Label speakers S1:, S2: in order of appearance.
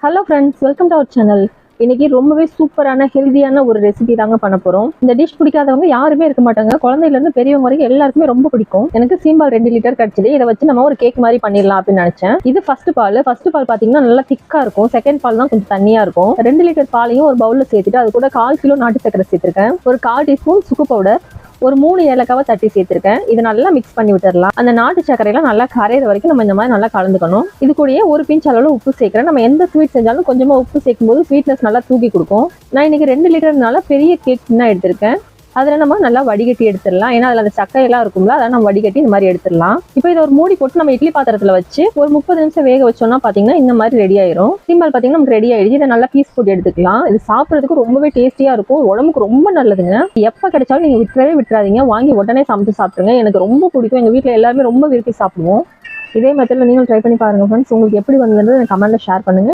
S1: Hello friends, welcome to our channel. இன்னைக்கு ரொம்பவே சூப்பரான ஹெல்தியான ஒரு ரெசிபி தாங்க பண்ண போறோம். இந்த டிஷ் பிடிக்காதவங்க யாருமே இருக்க மாட்டாங்க. குழந்தையில இருந்து பெரியவங்க வரைக்கும் எல்லாருக்குமே ரொம்ப பிடிக்கும். எனக்கு சீம்பால் 2 லிட்டர் கிடைச்சது. இதை வச்சு நம்ம ஒரு கேக் மாதிரி பண்ணிடலாம் அப்படின்னு நினைச்சேன். இது ஃபர்ஸ்ட் பால் பாத்தீங்கன்னா நல்லா திக்கா இருக்கும். செகண்ட் பால் தான் கொஞ்சம் தண்ணியா இருக்கும். 2 லிட்டர் பாலையும் ஒரு பவுல்ல சேர்த்துட்டு அது கூட 1/4 கிலோ நாட்டு சக்கரை சேர்த்திருக்கேன். ஒரு 1/4 டீஸ்பூன் சுக்கு பவுடர், ஒரு 3 ஏலக்காவை தட்டி சேர்த்திருக்கேன். இதை நல்லா மிக்ஸ் பண்ணி விட்டுறலாம். அந்த நாட்டு சக்கரையெல்லாம் நல்லா கரையிற வரைக்கும் நம்ம இந்த மாதிரி நல்லா கலந்துக்கணும். இது கூடயே ஒரு பிஞ்ச் அளவுல உப்பு சேர்க்கிறேன். நம்ம எந்த ஸ்வீட் செஞ்சாலும் கொஞ்சமா உப்பு சேர்க்கும் போது ஸ்வீட்னஸ் நல்லா தூக்கி கொடுக்கும். நான் இன்னைக்கு 2 லிட்டர்னால பெரிய கேக் தான் எடுத்திருக்கேன். அதில் நம்ம நல்லா வடிகட்டி எடுத்துடலாம். ஏன்னா அதில் அந்த சக்கையெல்லாம் இருக்கும்ல, அதெல்லாம் நம்ம வடிகட்டி இந்த மாதிரி எடுத்துடலாம். இப்போ இதை ஒரு மூடி போட்டு நம்ம இட்லி பாத்திரத்தில் வச்சு ஒரு 30 நிமிஷம் வேக வச்சோம்னா பார்த்தீங்கன்னா இந்த மாதிரி ரெடி ஆயிரும். சீம்பால் பார்த்தீங்கன்னா நமக்கு ரெடி ஆயிடுச்சு. இதை நல்லா பீஸ் போட்டு எடுத்துக்கலாம். இது சாப்பிட்றதுக்கு ரொம்பவே டேஸ்டியா இருக்கும். உடம்புக்கு ரொம்ப நல்லதுங்க. எப்போ கிடைச்சாலும் நீங்கள் விட்டுறாதீங்க. வாங்கி உடனே சமைச்சு சாப்பிடுங்க. எனக்கு ரொம்ப பிடிக்கும். எங்கள் வீட்டில் எல்லாருமே ரொம்ப விரும்பி சாப்பிடுவோம். இதே மெத்தடில் நீங்களும் ட்ரை பண்ணி பாருங்க ஃப்ரெண்ட்ஸ். உங்களுக்கு எப்படி வந்தது எனக்கு கமெண்ட்ல ஷேர் பண்ணுங்க.